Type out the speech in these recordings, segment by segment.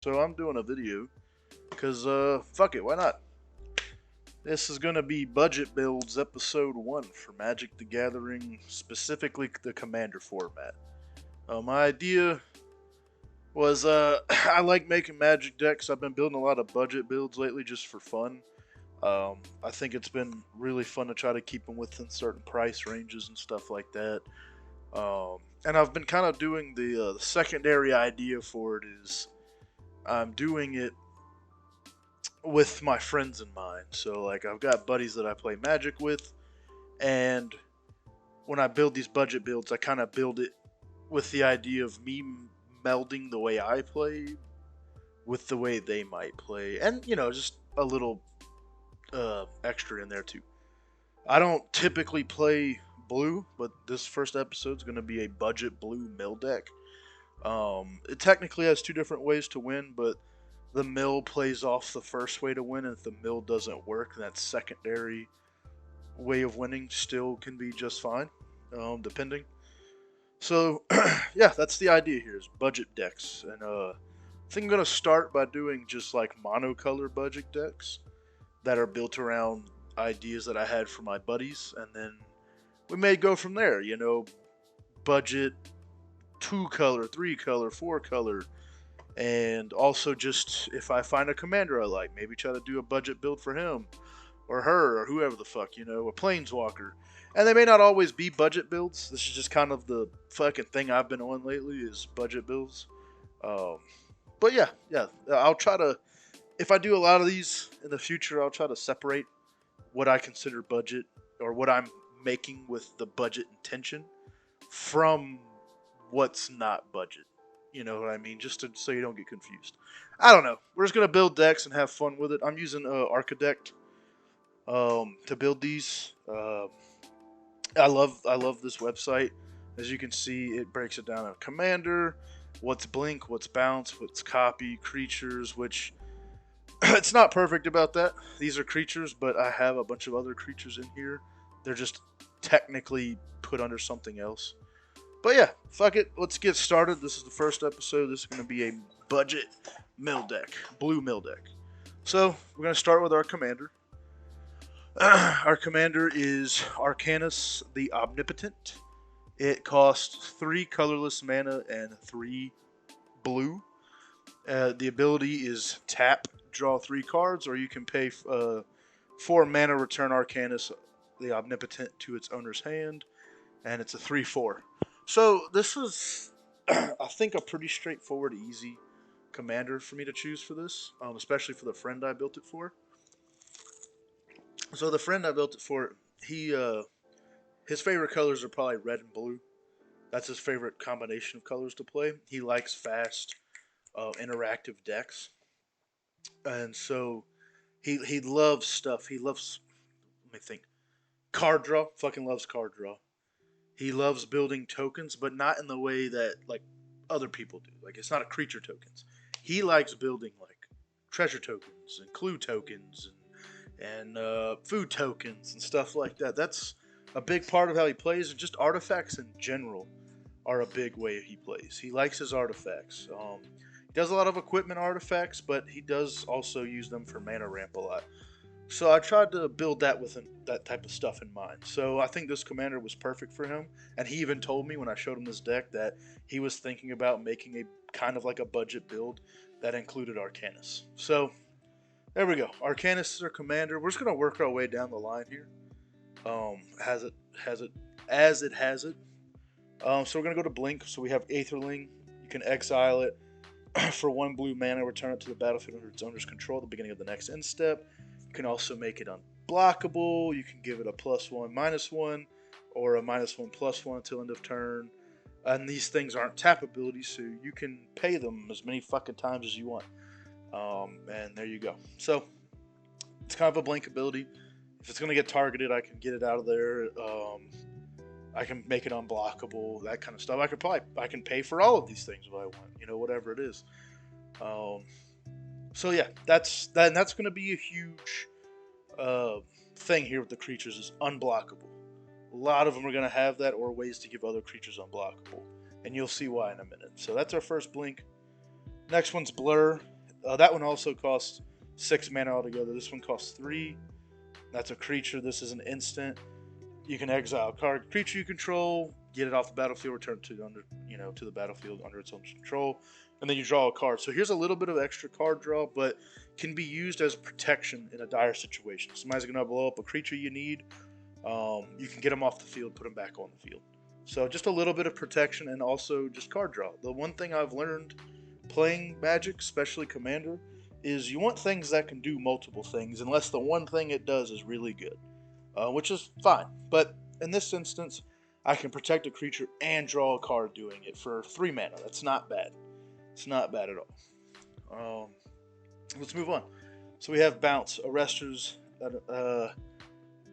So I'm doing a video because fuck it, why not? This is gonna be budget builds episode 1 for Magic the Gathering, specifically the Commander format. My idea was I like making Magic decks. I've been building a lot of budget builds lately just for fun. I think it's been really fun to try to keep them within certain price ranges and stuff like that. And I've been kind of doing the secondary idea for it is I'm doing it with my friends in mind. So like I've got buddies that I play Magic with, and when I build these budget builds, I kind of build it with the idea of me melding the way I play with the way they might play, and just a little extra in there too. I don't typically play blue, but this first episode is going to be a budget blue mill deck. It technically has two different ways to win, but the mill plays off the first way to win, and if the mill doesn't work, that secondary way of winning still can be just fine, depending. So, yeah, that's the idea here is budget decks, and I think I'm gonna start by doing just like monocolor budget decks that are built around ideas that I had for my buddies, and then we may go from there. Budget two color, three color, four color, and also just if I find a commander I like, maybe try to do a budget build for him or her or whoever the fuck, a planeswalker. And they may not always be budget builds. This is just kind of the fucking thing I've been on lately is budget builds. Um, but yeah, I'll try to. If I do a lot of these in the future, I'll try to separate what I consider budget or what I'm making with the budget intention from what's not budget. You know what I mean? Just so you don't get confused. I don't know. We're just gonna build decks and have fun with it. I'm using Architect to build these. I love this website. As you can see, it breaks it down in commander, what's blink, what's bounce, what's copy, creatures. Which it's not perfect about that. These are creatures, but I have a bunch of other creatures in here. They're just technically put under something else. But yeah, fuck it. Let's get started. This is the first episode. This is going to be a budget mill deck, blue mill deck. So we're going to start with our commander. Our commander is Arcanis the Omnipotent. It costs 3 colorless mana and 3 blue. The ability is tap, draw 3 cards, or you can pay 4 mana, return Arcanis the Omnipotent to its owner's hand, and it's a 3/4. So this was, I think, a pretty straightforward, easy commander for me to choose for this, especially for the friend I built it for. So the friend I built it for, his favorite colors are probably red and blue. That's his favorite combination of colors to play. He likes fast, interactive decks, and so he loves stuff. He loves, let me think, card draw. Fucking loves card draw. He loves building tokens, but not in the way that like other people do. Like it's not a creature tokens. He likes building like treasure tokens and clue tokens and food tokens and stuff like that. That's a big part of how he plays, and just artifacts in general are a big way he plays. He likes his artifacts. He does a lot of equipment artifacts, but he does also use them for mana ramp a lot. So I tried to build that with that type of stuff in mind. So I think this commander was perfect for him. And he even told me when I showed him this deck that he was thinking about making a kind of like a budget build that included Arcanis. So there we go. Arcanis is our commander. We're just gonna work our way down the line here. Has it as it has it. So we're gonna go to Blink. So we have Aetherling. You can exile it for 1 blue mana. Return it to the battlefield under its owner's control at the beginning of the next end step. You can also make it unblockable. You can give it a +1/-1 or a -1/+1 until end of turn. And these things aren't tap abilities, so you can pay them as many fucking times as you want. And there you go. So it's kind of a blank ability. If it's gonna get targeted, I can get it out of there. I can make it unblockable, that kind of stuff. I can pay for all of these things if I want, whatever it is. Um, so yeah, that's going to be a huge thing here with the creatures is unblockable. A lot of them are going to have that, or ways to give other creatures unblockable, and you'll see why in a minute. So that's our first blink. Next one's Blur. That one also costs 6 mana altogether. This one costs 3. That's a creature. This is an instant. You can exile a card creature you control, get it off the battlefield, return it to the battlefield under its own control, and then you draw a card. So here's a little bit of extra card draw, but can be used as protection in a dire situation. Somebody's gonna blow up a creature you need. You can get them off the field, put them back on the field. So just a little bit of protection and also just card draw. The one thing I've learned playing Magic, especially Commander, is you want things that can do multiple things, unless the one thing it does is really good. Which is fine. But in this instance, I can protect a creature and draw a card doing it for 3 mana. That's not bad. It's not bad at all. Let's move on. So we have Bounce, Arrester's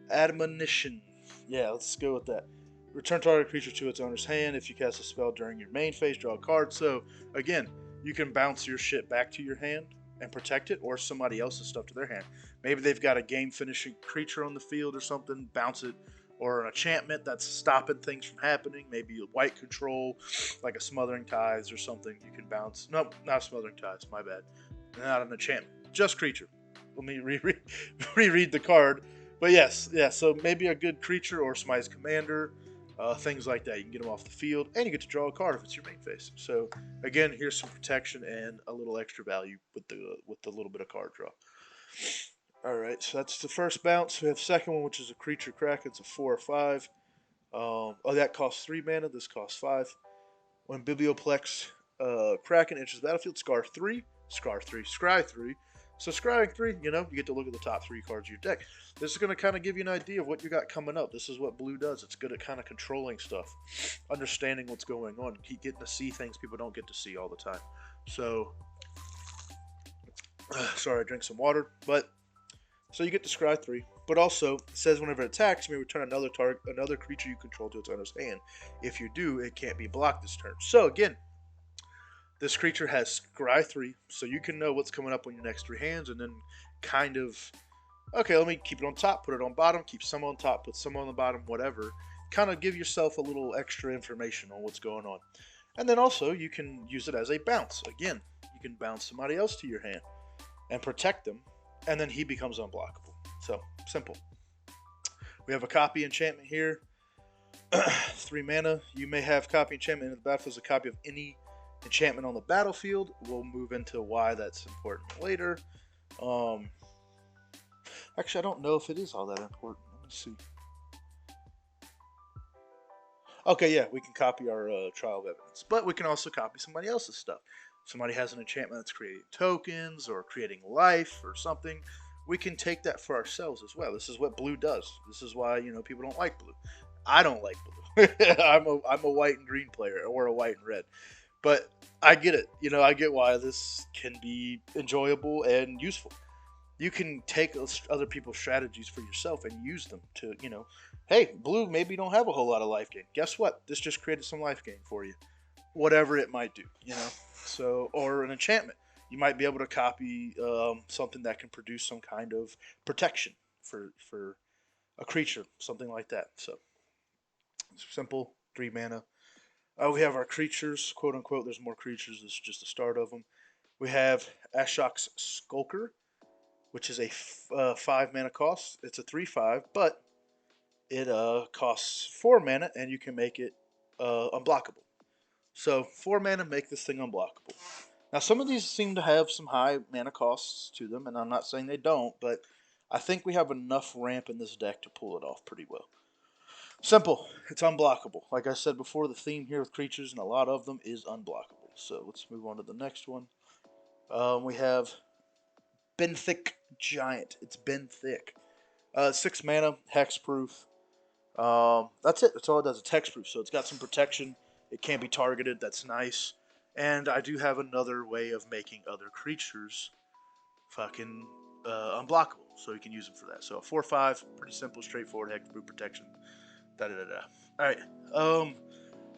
Admonition. Yeah, let's go with that. Return target creature to its owner's hand. If you cast a spell during your main phase, draw a card. So, again, you can bounce your shit back to your hand and protect it, or somebody else's stuff to their hand. Maybe they've got a game-finishing creature on the field or something, bounce it, or an enchantment that's stopping things from happening. Maybe a white control, like a Smothering Ties or something. You can bounce. Nope, not Smothering Ties. My bad. Not an enchantment. Just creature. Let me reread the card. But yes, yeah. So maybe a good creature or somebody's commander. Things like that. You can get them off the field, and you get to draw a card if it's your main phase. So again, here's some protection and a little extra value with the little bit of card draw. All right, so that's the first bounce. We have the second one, which is a creature Kraken. It's a 4 or 5. That costs 3 mana. This costs 5. When Biblioplex Kraken enters the battlefield, scry 3. So scrying 3, you get to look at the top 3 cards of your deck. This is going to kind of give you an idea of what you got coming up. This is what blue does. It's good at kind of controlling stuff, understanding what's going on, keep getting to see things people don't get to see all the time. So, sorry, I drank some water. So you get to scry 3, but also it says whenever it attacks, you may return another creature you control to its owner's hand. If you do, it can't be blocked this turn. So again, this creature has Scry 3, so you can know what's coming up on your next 3 hands, and then kind of, okay, let me keep it on top, put it on bottom, keep some on top, put some on the bottom, whatever. Kind of give yourself a little extra information on what's going on. And then also, you can use it as a bounce. Again, you can bounce somebody else to your hand and protect them, and then he becomes unblockable. So, simple. We have a copy enchantment here. 3 mana. You may have copy enchantment in the battlefield as a copy of any enchantment on the battlefield. We'll move into why that's important later. Actually, I don't know if it is all that important. Let me see. Okay, yeah, we can copy our trial of evidence, but we can also copy somebody else's stuff. Somebody has an enchantment that's creating tokens or creating life or something. We can take that for ourselves as well. This is what blue does. This is why people don't like blue. I don't like blue. I'm a white and green player, or a white and red. But I get it. I get why this can be enjoyable and useful. You can take other people's strategies for yourself and use them to, hey, blue maybe don't have a whole lot of life gain. Guess what? This just created some life gain for you. Whatever it might do, So, or an enchantment. You might be able to copy something that can produce some kind of protection for a creature, something like that. So, it's simple, 3 mana. We have our creatures, quote unquote. There's more creatures. This is just the start of them. We have Ashok's Skulker, which is a 5 mana cost. It's a 3/5, but it costs 4 mana, and you can make it unblockable. So 4 mana, make this thing unblockable. Now some of these seem to have some high mana costs to them, and I'm not saying they don't, but I think we have enough ramp in this deck to pull it off pretty well. Simple. It's unblockable. Like I said before, the theme here with creatures, and a lot of them, is unblockable. So let's move on to the next one. We have Benthic Giant. It's Benthic. 6 mana, hexproof. That's it. That's all it does. It's hexproof, so it's got some protection. It can't be targeted. That's nice. And I do have another way of making other creatures fucking unblockable, so you can use them for that. So a 4/5, pretty simple, straightforward hexproof protection. All right. We'll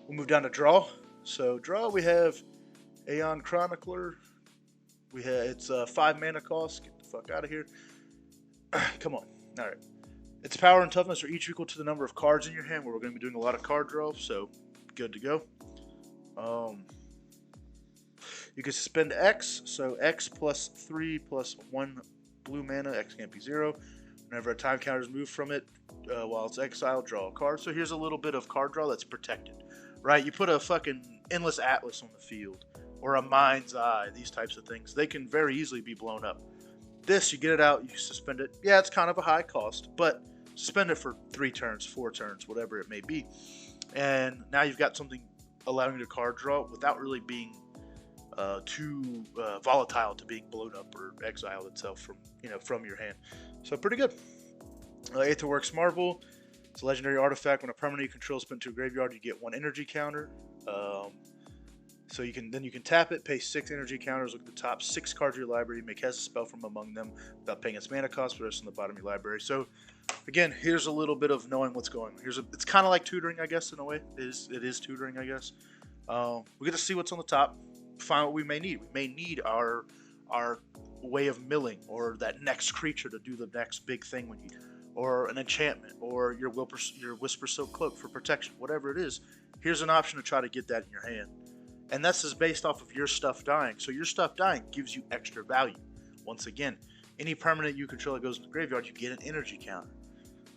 move down to draw. So draw, we have Aeon Chronicler. It's a 5 mana cost. Get the fuck out of here. Come on. All right. Its power and toughness are each equal to the number of cards in your hand. Where we're going to be doing a lot of card draw, so good to go. You can suspend X, so X plus 3 plus 1 blue mana. X can't be 0. Whenever a time counter is moved from it, while it's exiled, draw a card. So here's a little bit of card draw that's protected, right? You put a fucking Endless Atlas on the field, or a Mind's Eye, these types of things. They can very easily be blown up. This, you get it out, you suspend it. Yeah, it's kind of a high cost, but suspend it for 3 turns, 4 turns, whatever it may be. And now you've got something allowing you to card draw without really being too volatile to being blown up or exiled itself from your hand. So pretty good. Aetherworks Marvel. It's a legendary artifact. When a permanent you control is put into a graveyard, you get 1 energy counter. So you can tap it, pay 6 energy counters, look at the top 6 cards of your library, may cast a spell from among them without paying its mana cost for the rest on the bottom of your library. So again, here's a little bit of knowing what's going on. It's kind of like tutoring, I guess, in a way. It is tutoring, I guess. We get to see what's on the top, find what we may need. We may need our way of milling, or that next creature to do the next big thing we need, or an enchantment, or your Whisper Silk Cloak for protection, whatever it is. Here's an option to try to get that in your hand. And this is based off of your stuff dying. So your stuff dying gives you extra value. Once again, any permanent you control that goes in the graveyard, you get an energy counter.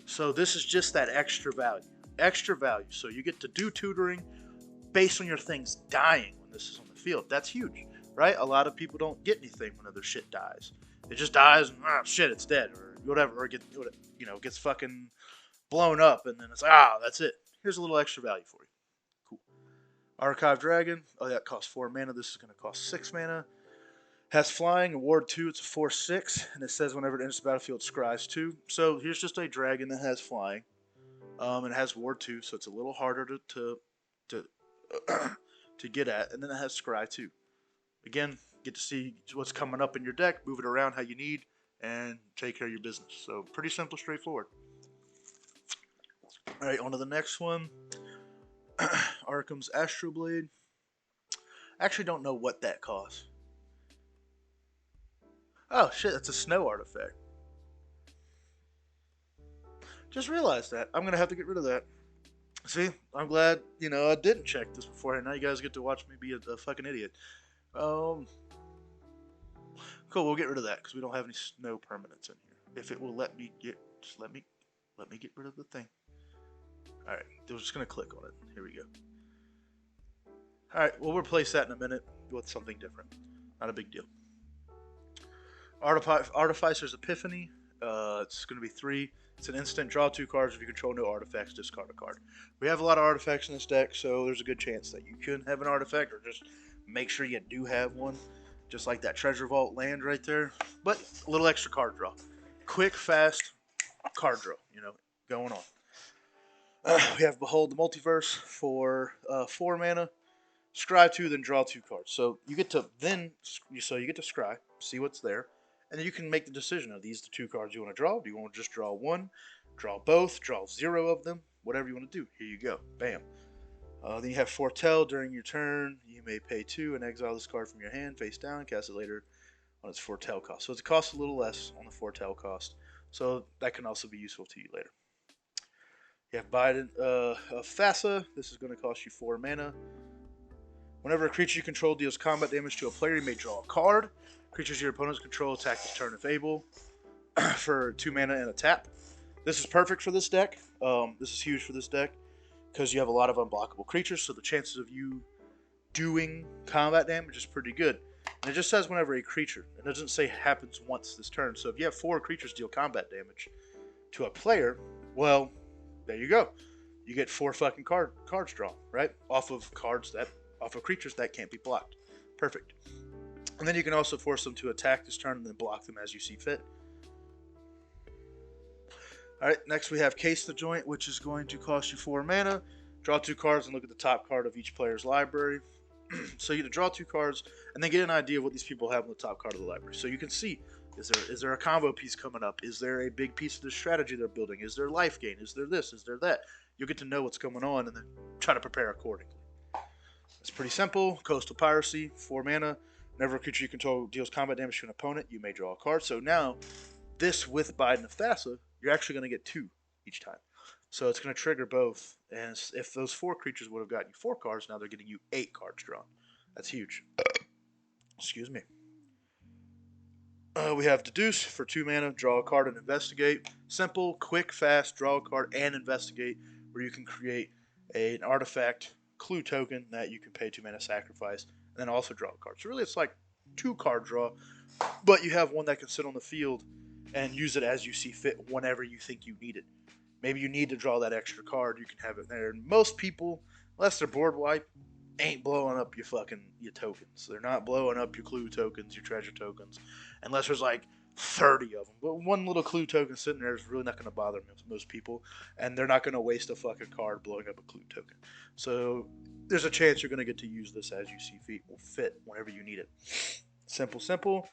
So this is just that extra value. Extra value. So you get to do tutoring based on your things dying when this is on the field. That's huge, right? A lot of people don't get anything when other shit dies. It just dies and, shit, it's dead, or whatever, or gets fucking blown up, and then it's like, that's it. Here's a little extra value for you. Cool. Archive Dragon. Oh, that costs 4 mana. This is going to cost 6 mana. Has flying. Ward 2. It's a 4/6, and it says whenever it enters the battlefield, scries 2. So here's just a dragon that has flying. And it has Ward 2, so it's a little harder to get at, and then it has scry 2. Again, get to see what's coming up in your deck, move it around how you need, and take care of your business. So pretty simple, straightforward. All right, on to the next one. Arkham's Astral Blade. I actually don't know what that costs. Oh shit, that's a snow artifact. Just realized that. I'm gonna have to get rid of that. See, I'm glad, I didn't check this beforehand. Now you guys get to watch me be a fucking idiot. Cool, we'll get rid of that because we don't have any snow permanents in here. If it will let me let me get rid of the thing. Alright, we're just gonna click on it. Here we go. Alright, we'll replace that in a minute with something different. Not a big deal. Artificer's Epiphany. It's gonna be 3. It's an instant, draw 2 cards. If you control no artifacts, discard a card. We have a lot of artifacts in this deck, so there's a good chance that you could have an artifact, or just make sure you do have one. Just like that Treasure Vault land right there. But a little extra card draw. Quick, fast card draw, going on. We have Behold the Multiverse for 4 mana. Scry 2, then draw 2 cards. So you get to scry, see what's there. And then you can make the decision, are these the 2 cards you want to draw? Do you want to just draw 1? Draw both? Draw 0 of them? Whatever you want to do. Here you go. Bam. Then you have Foretell. During your turn, you may pay 2 and exile this card from your hand, face down, cast it later on its Foretell cost. So it costs a little less on the Foretell cost. So that can also be useful to you later. You have Biden of Thassa. This is going to cost you 4 mana. Whenever a creature you control deals combat damage to a player, you may draw a card. Creatures your opponents control attack this turn if able for 2 mana and a tap. This is perfect for this deck. This is huge for this deck because you have a lot of unblockable creatures, so the chances of you doing combat damage is pretty good. And it just says whenever a creature. It doesn't say happens once this turn. So if you have 4 creatures deal combat damage to a player, well, there you go. You get 4 fucking cards drawn, right? Off of creatures that can't be blocked. Perfect. And then you can also force them to attack this turn and then block them as you see fit. Alright, next we have Case the Joint, which is going to cost you 4 mana. Draw 2 cards and look at the top card of each player's library. So you get to draw 2 cards and then get an idea of what these people have on the top card of the library. So you can see, is there a combo piece coming up? Is there a big piece of the strategy they're building? Is there life gain? Is there this? Is there that? You'll get to know what's going on and then try to prepare accordingly. It's pretty simple. Coastal Piracy, 4 mana. Whenever a creature you control deals combat damage to an opponent, you may draw a card. So now, this with Biden of Thassa, you're actually going to get 2 each time. So it's going to trigger both. And if those 4 creatures would have gotten you 4 cards, now they're getting you 8 cards drawn. That's huge. Excuse me. We have Deduce for 2 mana, draw a card and investigate. Simple, quick, fast, draw a card and investigate, where you can create an artifact clue token that you can pay 2 mana sacrifice, and then also draw a card. So really it's like 2 card draw, but you have one that can sit on the field and use it as you see fit whenever you think you need it. Maybe you need to draw that extra card, you can have it there. And most people, unless they're board wipe, ain't blowing up your tokens. They're not blowing up your clue tokens, your treasure tokens, unless there's like 30 of them. But one little clue token sitting there is really not going to bother most people, and they're not going to waste a fucking card blowing up a clue token. So there's a chance you're going to get to use this as you see fit whenever you need it. Simple, simple.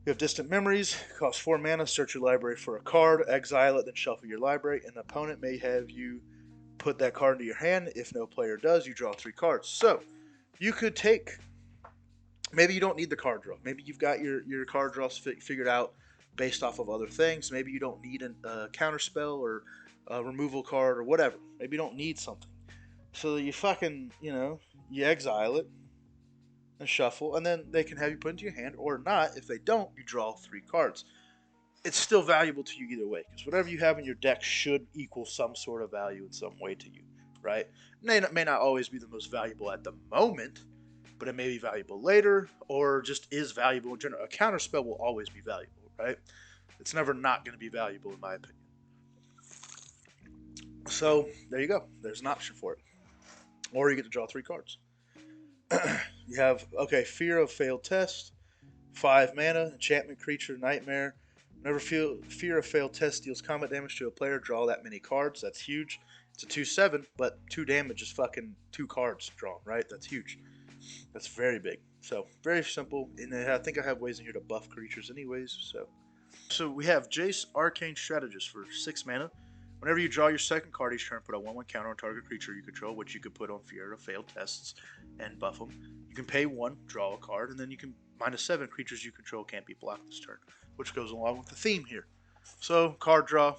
We have Distant Memories. Costs 4 mana. Search your library for a card, exile it, then shuffle your library. An opponent may have you put that card into your hand. If no player does, you draw 3 cards. So you could take. Maybe you don't need the card draw. Maybe you've got your card draws figured out based off of other things. Maybe you don't need a counter spell or a removal card or whatever. Maybe you don't need something. So you you exile it and shuffle, and then they can have you put into your hand, or not. If they don't, you draw 3 cards. It's still valuable to you either way, because whatever you have in your deck should equal some sort of value in some way to you, right? It may not always be the most valuable at the moment, but it may be valuable later, or just is valuable in general. A counterspell will always be valuable, right? It's never not going to be valuable, in my opinion. So there you go. There's an option for it. Or you get to draw 3 cards. You have, Fear of Failed Test, 5 mana, enchantment creature, nightmare. Whenever Fear of Failed Test deals combat damage to a player, draw that many cards. That's huge. It's a 2/7, but 2 damage is fucking 2 cards drawn, right? That's huge. That's very big. So, very simple. And I think I have ways in here to buff creatures anyways. So we have Jace, Arcane Strategist for 6 mana. Whenever you draw your second card each turn, put a 1/1 counter on target creature you control, which you could put on Fear of Failed Tests and buff them. You can pay 1, draw a card, and then you can -7 creatures you control can't be blocked this turn, which goes along with the theme here. So, card draw.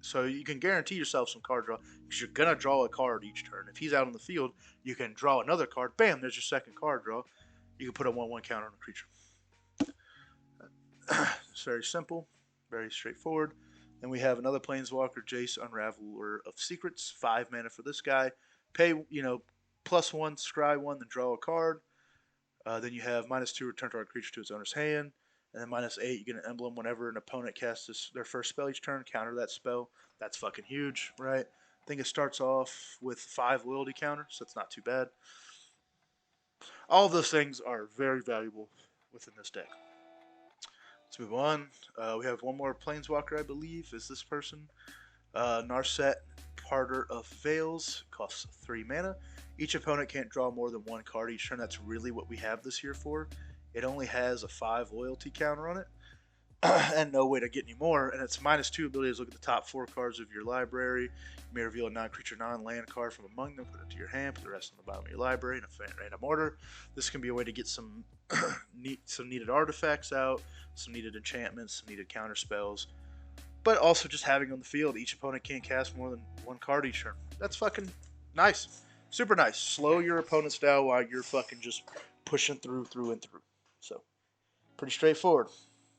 So you can guarantee yourself some card draw, because you're going to draw a card each turn. If he's out on the field, you can draw another card. Bam, there's your second card draw. You can put a 1/1 counter on a creature. It's very simple, very straightforward. Then we have another Planeswalker, Jace, Unraveler of Secrets, 5 mana for this guy. Pay, +1, scry 1, then draw a card. Then you have -2, return target creature to its owner's hand. And then -8, you get an emblem whenever an opponent casts their first spell each turn. Counter that spell. That's fucking huge, right? I think it starts off with 5 loyalty counters, so it's not too bad. All of those things are very valuable within this deck. Let's move on. We have one more Planeswalker, I believe, is this person. Narset, Parter of Veils, costs 3 mana. Each opponent can't draw more than 1 card each turn. That's really what we have this here for. It only has a 5 loyalty counter on it, and no way to get any more. And its -2 ability is look at the top 4 cards of your library. You may reveal a non-creature, non-land card from among them, put it into your hand, put the rest on the bottom of your library in a random order. This can be a way to get some needed artifacts out, some needed enchantments, some needed counter spells, but also just having on the field. Each opponent can't cast more than 1 card each turn. That's fucking nice. Super nice. Slow your opponents down while you're fucking just pushing through and through. So, pretty straightforward.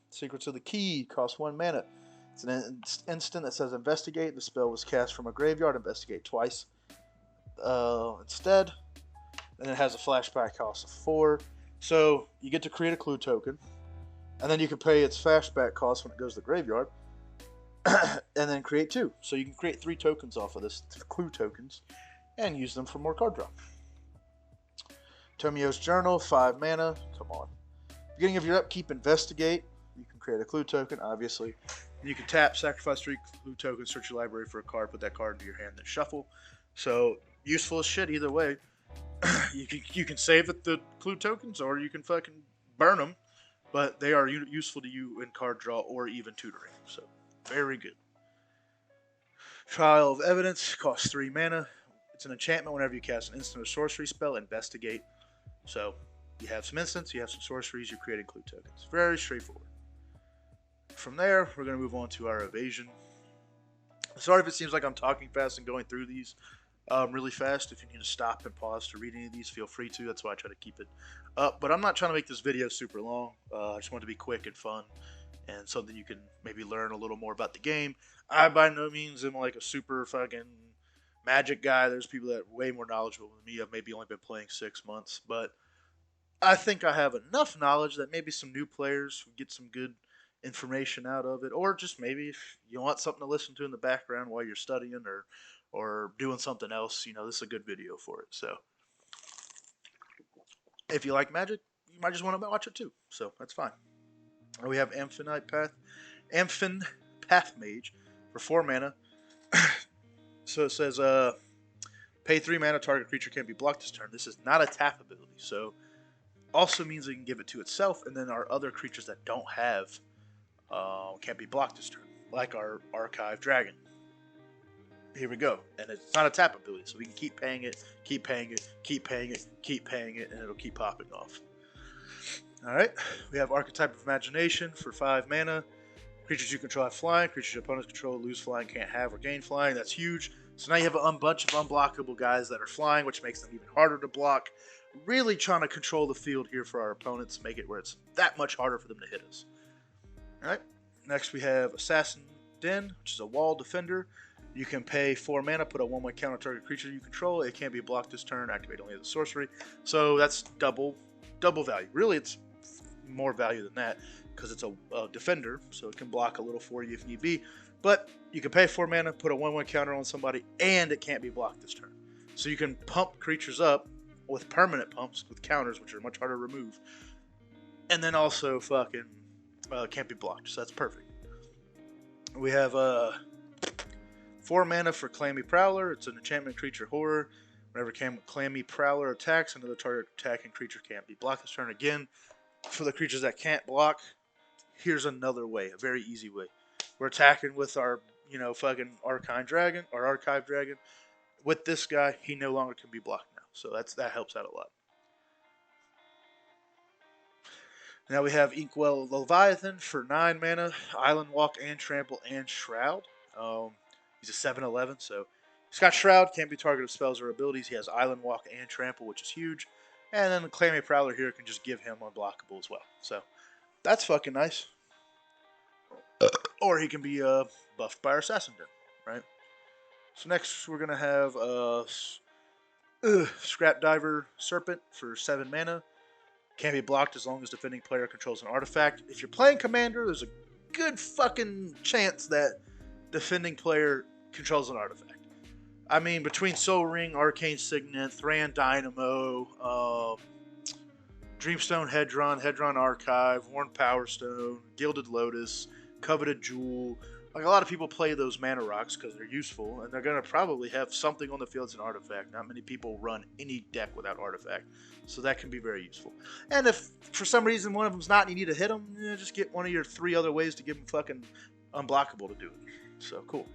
Secrets of the Key costs 1 mana. It's an instant that says investigate. The spell was cast from a graveyard. Investigate twice instead. And it has a flashback cost of 4. So, you get to create a clue token. And then you can pay its flashback cost when it goes to the graveyard. And then create 2. So you can create 3 tokens off of this, clue tokens, and use them for more card draw. Tomio's Journal, 5 mana. Come on. Beginning of your upkeep, investigate. You can create a clue token, obviously. And you can tap, sacrifice 3 clue tokens, search your library for a card, put that card into your hand, then shuffle. So, useful as shit either way. You can save the clue tokens, or you can fucking burn them. But they are useful to you in card draw or even tutoring. So, very good. Trial of Evidence costs 3 mana. It's an enchantment whenever you cast an instant or sorcery spell. Investigate. So, you have some instants, you have some sorceries, you're creating clue tokens. Very straightforward. From there, we're going to move on to our evasion. Sorry if it seems like I'm talking fast and going through these, really fast. If you need to stop and pause to read any of these, feel free to. That's why I try to keep it up. But I'm not trying to make this video super long. I just want it to be quick and fun and something you can maybe learn a little more about the game. I by no means am like a super fucking Magic guy. There's people that are way more knowledgeable than me. I've maybe only been playing 6 months, but I think I have enough knowledge that maybe some new players would get some good information out of it, or just maybe if you want something to listen to in the background while you're studying or doing something else, this is a good video for it. So if you like Magic, you might just want to watch it too. So that's fine. We have Amphin Path Mage for 4 mana. So it says, pay 3 mana, target creature can't be blocked this turn. This is not a tap ability, so also means it can give it to itself, and then our other creatures that don't have can't be blocked this turn, like our Archive Dragon. Here we go, and it's not a tap ability, so we can keep paying it, keep paying it, keep paying it, keep paying it, and it'll keep popping off. Alright, we have Archetype of Imagination for 5 mana. Creatures you control have flying, creatures your opponents control lose flying, can't have or gain flying. That's huge. So now you have a bunch of unblockable guys that are flying, which makes them even harder to block. Really trying to control the field here for our opponents, make it where it's that much harder for them to hit us. Alright, next we have Assassin Den, which is a wall defender. You can pay 4 mana, put a 1/1 counter target creature you control. It can't be blocked this turn, activate only as a sorcery. So that's double value. Really, it's more value than that because it's a defender, so it can block a little for you if need be. But you can pay 4 mana, put a 1/1 counter on somebody, and it can't be blocked this turn. So you can pump creatures up with permanent pumps, with counters, which are much harder to remove. And then also fucking can't be blocked, so that's perfect. We have 4 mana for Clammy Prowler. It's an enchantment creature horror. Whenever Clammy Prowler attacks, another target attacking creature can't be blocked this turn. Again, for the creatures that can't block, here's another way, a very easy way. We're attacking with our, fucking Arcane Dragon, or Archive Dragon. With this guy, he no longer can be blocked now. So that helps out a lot. Now we have Inkwell Leviathan for 9 mana, Island Walk and Trample and Shroud. He's a 7/11, so he's got Shroud, can't be targeted with spells or abilities. He has Island Walk and Trample, which is huge. And then the Clammy Prowler here can just give him unblockable as well. So that's fucking nice. Or he can be buffed by our Assassin Den, right? So next we're going to have Scrap Diver Serpent for 7 mana. Can't be blocked as long as defending player controls an artifact. If you're playing Commander, there's a good fucking chance that defending player controls an artifact. I mean, between Soul Ring, Arcane Signet, Thran Dynamo, Dreamstone Hedron Archive, Worn Power Stone, Gilded Lotus, Coveted Jewel. Like, a lot of people play those mana rocks because they're useful, and they're going to probably have something on the field as an artifact. Not many people run any deck without artifact, so that can be very useful. And if for some reason one of them's not and you need to hit them, just get one of your 3 other ways to give them fucking unblockable to do it. So, cool.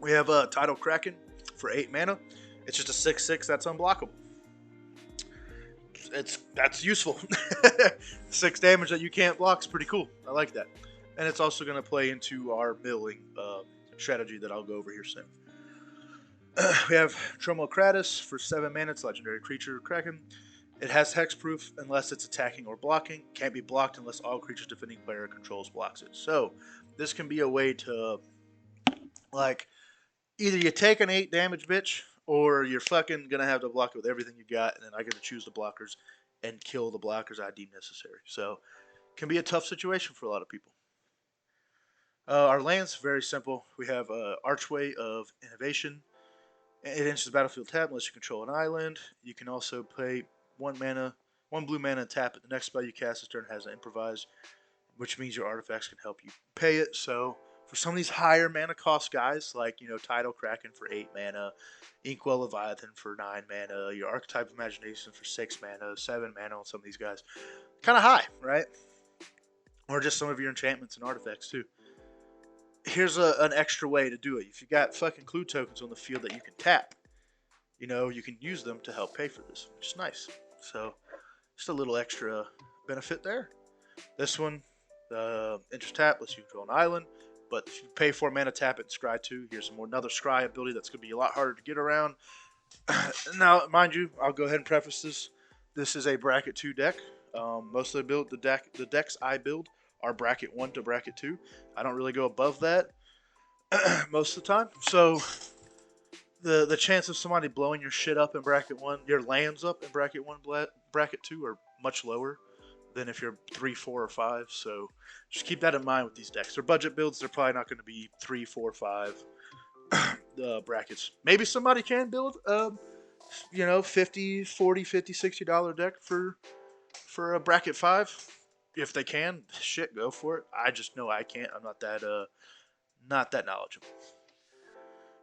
We have Tidal Kraken for 8 mana. It's just a 6/6 that's unblockable. That's useful. 6 damage that you can't block is pretty cool. I like that. And it's also going to play into our milling strategy that I'll go over here soon. We have Tromokratis for 7 mana. It's a legendary creature, Kraken. It has hexproof unless it's attacking or blocking. Can't be blocked unless all creatures defending player controls blocks it. So this can be a way to, like, either you take an 8 damage bitch, or you're fucking gonna have to block it with everything you got, and then I get to choose the blockers and kill the blockers I deem necessary. So it can be a tough situation for a lot of people. Our lands, very simple. We have Archway of Innovation. It enters the battlefield tab unless you control an island. You can also play 1 blue mana, and tap it. The next spell you cast this turn has an improvise, which means your artifacts can help you pay it. So for some of these higher mana cost guys, like, Tidal Kraken for 8 mana, Inkwell Leviathan for 9 mana, your Archetype of Imagination for 6 mana, 7 mana on some of these guys, kind of high, right? Or just some of your enchantments and artifacts too. Here's an extra way to do it. If you got fucking clue tokens on the field that you can tap, you can use them to help pay for this, which is nice. So just a little extra benefit there. This one, interest tap lets you control an island. But if you pay 4 mana, tap it, and scry 2. Here's another scry ability that's going to be a lot harder to get around. Now, mind you, I'll go ahead and preface this. This is a bracket 2 deck. Most of the decks I build are bracket 1 to bracket 2. I don't really go above that most of the time. So the chance of somebody blowing your shit up in bracket 1, your lands up in bracket 1, bracket 2 are much lower than if you're 3, 4, or 5. So just keep that in mind with these decks. They're budget builds. They're probably not going to be 3, 4, 5 brackets. Maybe somebody can build $50, $40, $50, $60 deck for a bracket 5. If they can, shit, go for it. I just know I can't. I'm not that knowledgeable.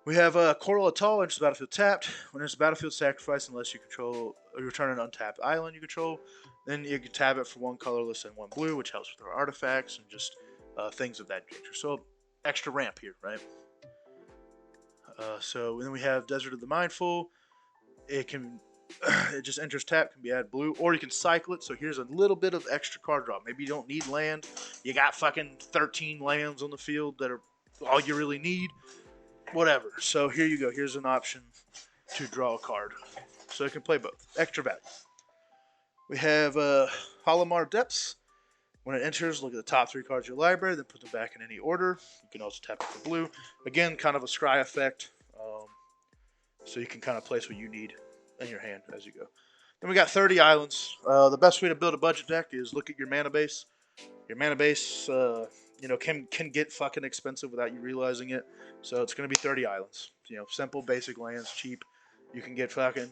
We have Coral Atoll, enters the battlefield tapped. When it's battlefield, sacrifice unless you control or you return an untapped island you control. Then you can tap it for 1 colorless and 1 blue, which helps with our artifacts and just things of that nature. So extra ramp here, right? So then we have Desert of the Mindful. It just enters tap, can be added blue, or you can cycle it. So here's a little bit of extra card draw. Maybe you don't need land. You got fucking 13 lands on the field that are all you really need. Whatever. So here you go. Here's an option to draw a card. So it can play both. Extra value. We have Halimar Depths. When it enters, look at the top 3 cards of your library, then put them back in any order. You can also tap it for blue. Again, kind of a scry effect. So you can kind of place what you need in your hand as you go. Then we got 30 islands. The best way to build a budget deck is look at your mana base. Your mana base, can get fucking expensive without you realizing it. So it's going to be 30 islands. Simple, basic lands, cheap. You can get fucking,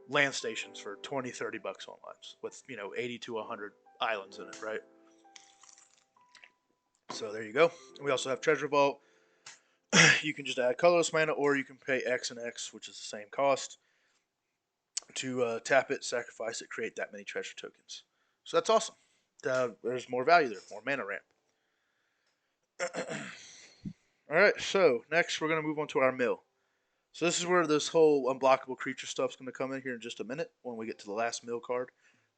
land stations for 20, 30 bucks online with, 80 to 100 islands in it, right? So there you go. We also have Treasure Vault. You can just add colorless mana, or you can pay X and X, which is the same cost, to tap it, sacrifice it, create that many treasure tokens. So that's awesome. There's more value there, more mana ramp. Alright, so next we're going to move on to our mill. So this is where this whole unblockable creature stuff is going to come in here in just a minute when we get to the last mill card.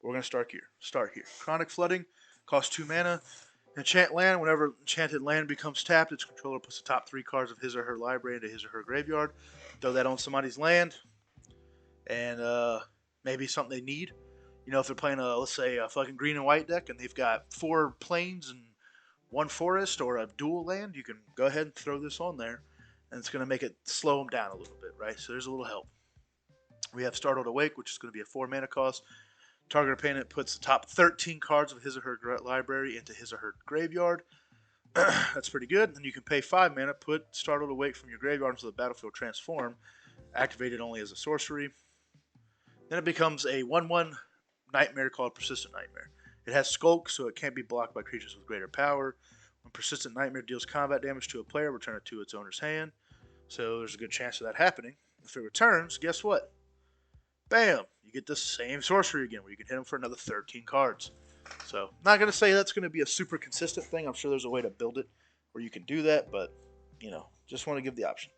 We're going to start here. Chronic Flooding costs 2 mana. Enchant land. Whenever enchanted land becomes tapped, its controller puts the top 3 cards of his or her library into his or her graveyard. Throw that on somebody's land, and maybe something they need. If they're playing let's say a fucking green and white deck, and they've got 4 plains and 1 forest or a dual land, you can go ahead and throw this on there, and it's going to make it slow them down a little bit, right? So there's a little help. We have Startled Awake, which is going to be a 4 mana cost. Target opponent puts the top 13 cards of his or her library into his or her graveyard. That's pretty good. Then you can pay 5 mana, put Startled Awake from your graveyard into the battlefield, transform, activated only as a sorcery. Then it becomes a 1/1 nightmare called Persistent Nightmare. It has Skulk, so it can't be blocked by creatures with greater power. When Persistent Nightmare deals combat damage to a player, return it to its owner's hand. So there's a good chance of that happening. If it returns, guess what? Bam! You get the same sorcery again, where you can hit them for another 13 cards. So, not going to say that's going to be a super consistent thing. I'm sure there's a way to build it where you can do that, but, just want to give the option.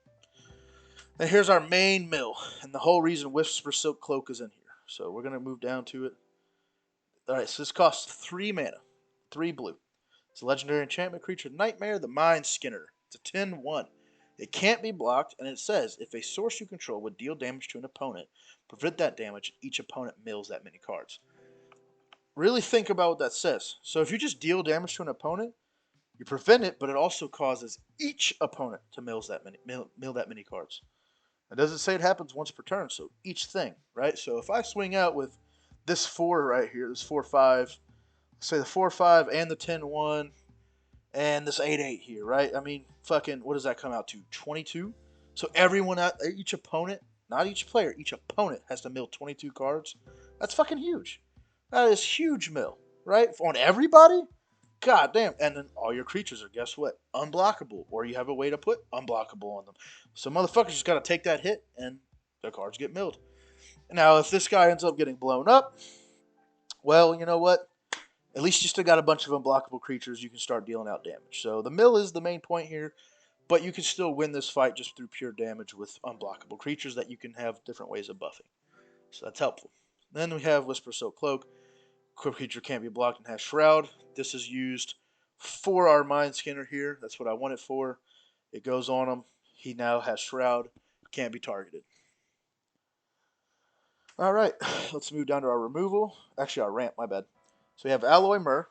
Then here's our main mill, and the whole reason Whisper Silk Cloak is in here. So, we're going to move down to it. Alright, so this costs 3 mana, 3 blue. It's a legendary enchantment creature, Nightmare, the Mindskinner. It's a 10/1. It can't be blocked, and it says, if a source you control would deal damage to an opponent, prevent that damage, each opponent mills that many cards. Really think about what that says. So if you just deal damage to an opponent, you prevent it, but it also causes each opponent to mill that many cards. It doesn't say it happens once per turn, so each thing, right? So if I swing out with this 4 right here, this 4/5, say the 4/5 and the 10/1, and this 8/8 here, right? I mean, fucking, what does that come out to? 22? So each opponent, not each player, each opponent has to mill 22 cards. That's fucking huge. That is huge mill, right? On everybody? God damn. And then all your creatures are, guess what? Unblockable. Or you have a way to put unblockable on them. So motherfuckers just got to take that hit and their cards get milled. Now, if this guy ends up getting blown up, well, you know what? At least you still got a bunch of unblockable creatures you can start dealing out damage. So the mill is the main point here, but you can still win this fight just through pure damage with unblockable creatures that you can have different ways of buffing. So that's helpful. Then we have Whisper Silk Cloak. Creature can't be blocked and has Shroud. This is used for our Mindskinner here. That's what I want it for. It goes on him. He now has Shroud. Can't be targeted. All right, let's move down to our removal. Actually, our ramp, my bad. So we have Alloy Myrrh.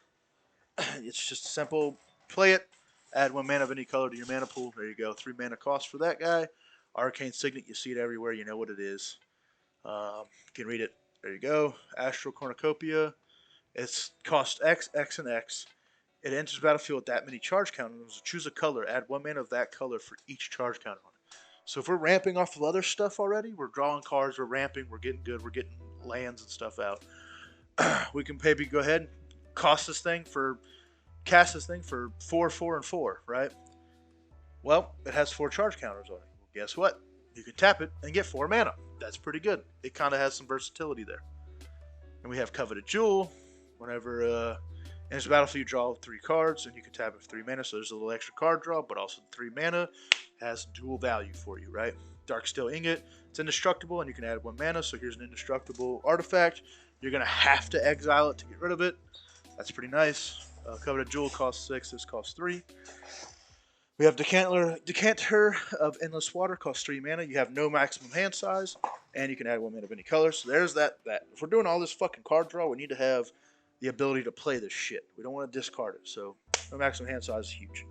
It's just simple. Play it. Add 1 mana of any color to your mana pool. There you go. 3 mana cost for that guy. Arcane Signet. You see it everywhere. You know what it is. You can read it. There you go. Astral Cornucopia. It's cost X, X, and X. It enters battlefield with that many charge counters. Choose a color. Add 1 mana of that color for each charge counter on it. So if we're ramping off of other stuff already, we're drawing cards, we're ramping, we're getting good, we're getting lands and stuff out. We can maybe go ahead and cast this thing for 4, 4, and 4, right? Well, it has 4 charge counters on it. Well, guess what? You can tap it and get 4 mana. That's pretty good. It kind of has some versatility there. And we have Coveted Jewel. Whenever enters the battlefield, you draw 3 cards, and you can tap it for 3 mana. So there's a little extra card draw, but also 3 mana has dual value for you, right? Darksteel Ingot. It's indestructible, and you can add 1 mana. So here's an indestructible artifact. You're gonna have to exile it to get rid of it. That's pretty nice. Coveted Jewel costs 6. This costs 3. We have Decanter of Endless Water, costs 3 mana. You have no maximum hand size, and you can add 1 mana of any color. So there's that. If we're doing all this fucking card draw, we need to have the ability to play this shit. We don't want to discard it. So no maximum hand size is huge.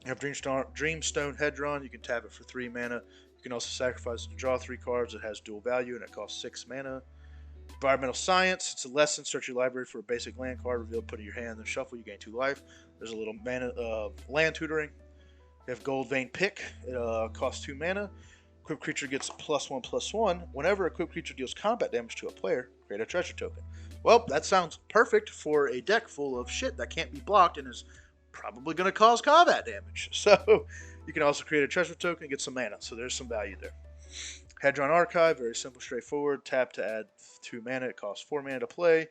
You have Dreamstone Hedron. You can tap it for 3 mana. You can also sacrifice it to draw 3 cards. It has dual value, and it costs 6 mana. Environmental Science. It's a lesson. Search your library for a basic land card. Reveal, put it in your hand, then shuffle. You gain 2 life. There's a little mana land tutoring. You have Gold Vein Pick. It costs 2 mana. Equipped creature gets +1/+1. Whenever a equipped creature deals combat damage to a player, create a treasure token. Well, that sounds perfect for a deck full of shit that can't be blocked and is probably going to cause combat damage. So you can also create a treasure token and get some mana. So there's some value there. Hedron Archive, very simple, straightforward. Tap to add 2 mana. It costs 4 mana to play.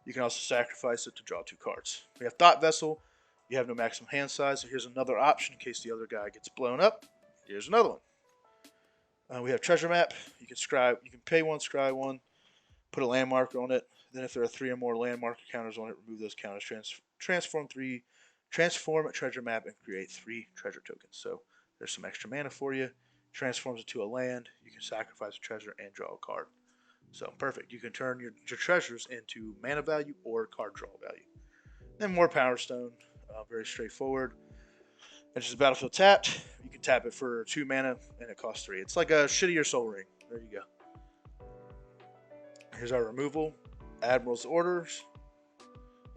You can also sacrifice it to draw 2 cards. We have Thought Vessel. You have no maximum hand size, so here's another option in case the other guy gets blown up. Here's another one. We have Treasure Map. You can pay 1, scry 1, put a landmark on it. Then if there are 3 or more landmark counters on it, remove those counters. Transform a treasure map and create 3 treasure tokens. So there's some extra mana for you. Transforms it to a land. You can sacrifice a treasure and draw a card. So perfect. You can turn your treasures into mana value or card draw value. Then more Power Stone. Very straightforward. Enters the battlefield tapped. You can tap it for 2 mana and it costs 3. It's like a shittier Soul Ring. There you go. Here's our removal. Admiral's Orders.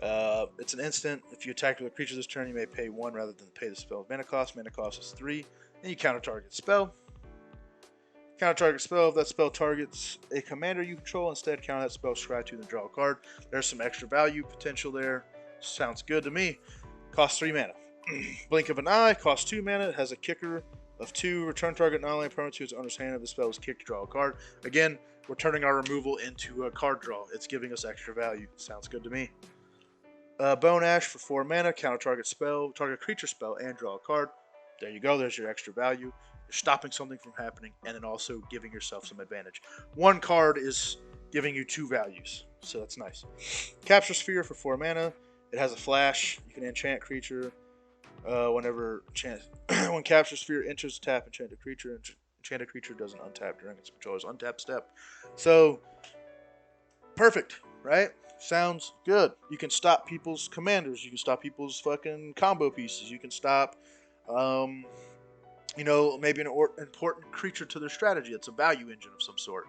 It's an instant. If you attack with a creature this turn, you may pay 1 rather than pay the spell mana cost. Mana cost is 3. And you counter target spell. Counter target spell. If that spell targets a commander you control, instead counter that spell, scry 2, then draw a card. There's some extra value potential there. Sounds good to me. Costs 3 mana. Blink of an Eye. Costs 2 mana. It has a kicker of 2. Return target non-land permanent to its owner's hand. If the spell is kicked, draw a card. Again, we're turning our removal into a card draw. It's giving us extra value. Sounds good to me. Bone Ash for 4 mana. Counter target spell, target creature spell, and draw a card. There you go. There's your extra value. You're stopping something from happening and then also giving yourself some advantage. 1 card is giving you 2 values. So that's nice. Capture Sphere for 4 mana. It has a flash. You can enchant creature when Capture Sphere enters tap enchanted creature. Enchanted creature doesn't untap during its controller's untap step. So perfect, right? Sounds good. You can stop people's commanders. You can stop people's fucking combo pieces. You can stop, maybe an important creature to their strategy. It's a value engine of some sort.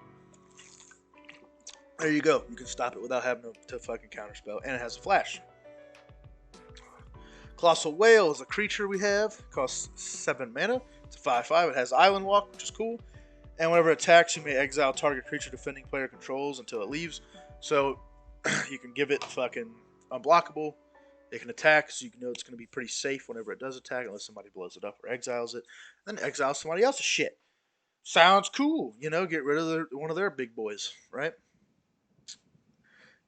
There you go. You can stop it without having to fucking counterspell. And it has a flash. Colossal Whale is a creature we have. It costs 7 mana. It's a 5/5. It has Island Walk, which is cool. And whenever it attacks, you may exile target creature defending player controls until it leaves. So you can give it fucking unblockable. It can attack, so you know it's going to be pretty safe whenever it does attack, unless somebody blows it up or exiles it. Then exile somebody else's shit. Sounds cool. Get rid of one of their big boys, right?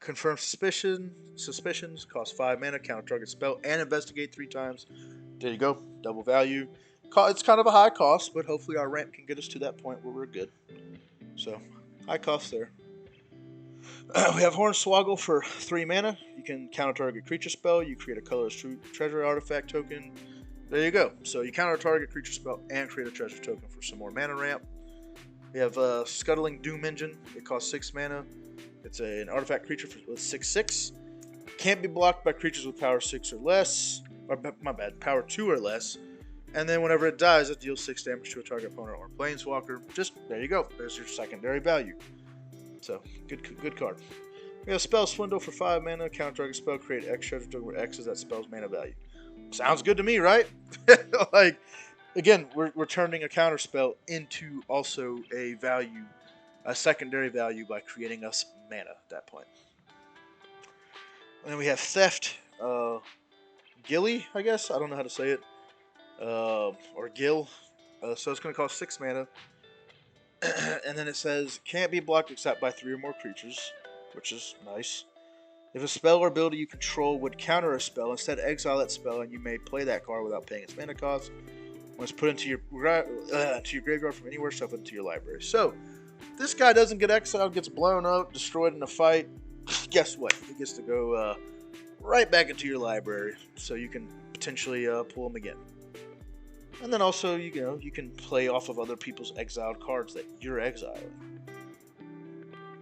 Confirm Suspicions. Cost 5 mana. Counter target spell and investigate 3 times. There you go. Double value. It's kind of a high cost, but hopefully our ramp can get us to that point where we're good. So, high cost there. We have Hornswoggle for 3 mana. You can counter target creature spell. You create a colorless treasure artifact token. There you go. So you counter target creature spell and create a treasure token for some more mana ramp. We have Scuttling Doom Engine. It costs 6 mana. It's an artifact creature with 6/6. Can't be blocked by creatures with power 6 or less. Or, my bad, power 2 or less. And then whenever it dies, it deals 6 damage to a target opponent or planeswalker. Just, there you go. There's your secondary value. So, good card. We have Spell Swindle for 5 mana. Counter target spell, create X treasure token where X is that spell's mana value. Sounds good to me, right? Like, again, we're turning a counter spell into also a value, a secondary value by creating us mana at that point. And then we have Theft, Gilly, I guess. I don't know how to say it. Or Gil. So it's going to cost 6 mana. And then it says, can't be blocked except by 3 or more creatures, which is nice. If a spell or ability you control would counter a spell, instead exile that spell and you may play that card without paying its mana cost. When it's put into your graveyard from anywhere, shuffle it into your library. So, this guy doesn't get exiled, gets blown up, destroyed in a fight. Guess what? He gets to go right back into your library, so you can potentially pull him again. And then also, you can play off of other people's exiled cards that you're exiling.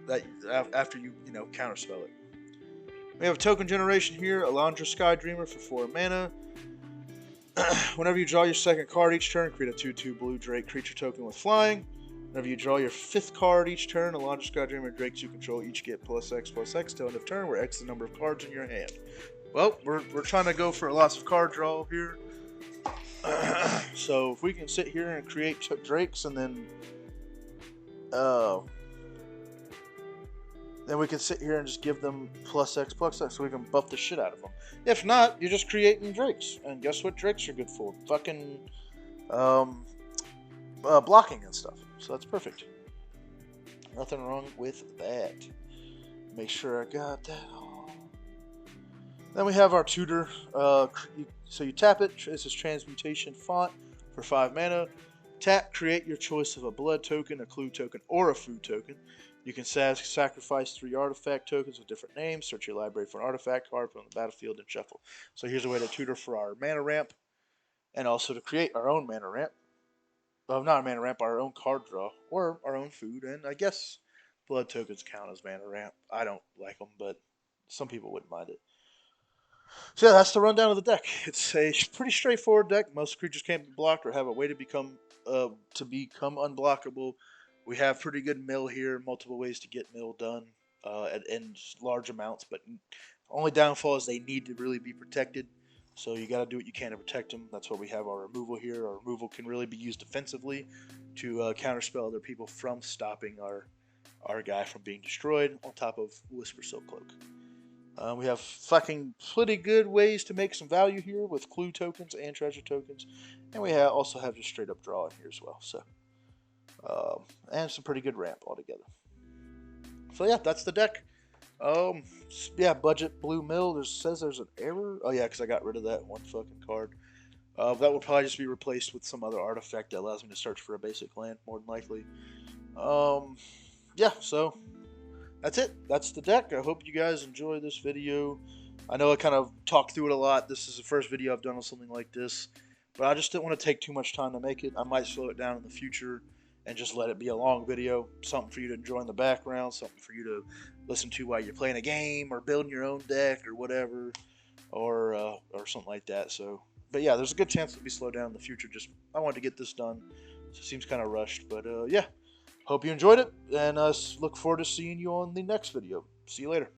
That after you counterspell it. We have a token generation here, Alondra Skydreamer for 4 mana. Whenever you draw your second card each turn, create a 2/2 blue Drake creature token with flying. Whenever you draw your 5th card each turn, Alondra Skydreamer and Drakes you control each get +X/+X till end of turn, where X is the number of cards in your hand. Well, we're trying to go for lots of card draw here. So if we can sit here and create Drakes and then we can sit here and just give them +X/+X so we can buff the shit out of them. If not, you're just creating Drakes. And guess what Drakes are good for? Fucking blocking and stuff. So that's perfect. Nothing wrong with that. Make sure I got that all. Then we have our tutor. So you tap it. This is Transmutation Font for 5 mana. Tap, create your choice of a blood token, a clue token, or a food token. You can sacrifice 3 artifact tokens with different names, search your library for an artifact card, put on the battlefield, and shuffle. So here's a way to tutor for our mana ramp, and also to create our own mana ramp. Well, not a mana ramp, our own card draw, or our own food, and I guess blood tokens count as mana ramp. I don't like them, but some people wouldn't mind it. So yeah, that's the rundown of the deck. It's a pretty straightforward deck. Most creatures can't be blocked or have a way to become unblockable. We have pretty good mill here, multiple ways to get mill done in large amounts, but only downfall is they need to really be protected. So you got to do what you can to protect them. That's why we have our removal here. Our removal can really be used defensively to counterspell other people from stopping our guy from being destroyed, on top of Whisper Silk Cloak. We have fucking pretty good ways to make some value here with clue tokens and treasure tokens. And we also have just straight up draw in here as well. So. And some pretty good ramp altogether. So yeah, that's the deck. Yeah, budget blue mill. Says there's an error. Oh yeah, because I got rid of that one fucking card. That will probably just be replaced with some other artifact that allows me to search for a basic land, more than likely. Yeah, so that's it. That's the deck. I hope you guys enjoy this video. I know I kind of talked through it a lot. This is the first video I've done on something like this, but I just didn't want to take too much time to make it. I might slow it down in the future and just let it be a long video, something for you to enjoy in the background, something for you to listen to while you're playing a game or building your own deck or whatever, or something like that. So, but yeah, there's a good chance it'll be slowed down in the future. Just I wanted to get this done, so it seems kind of rushed. But yeah, hope you enjoyed it, and look forward to seeing you on the next video. See you later.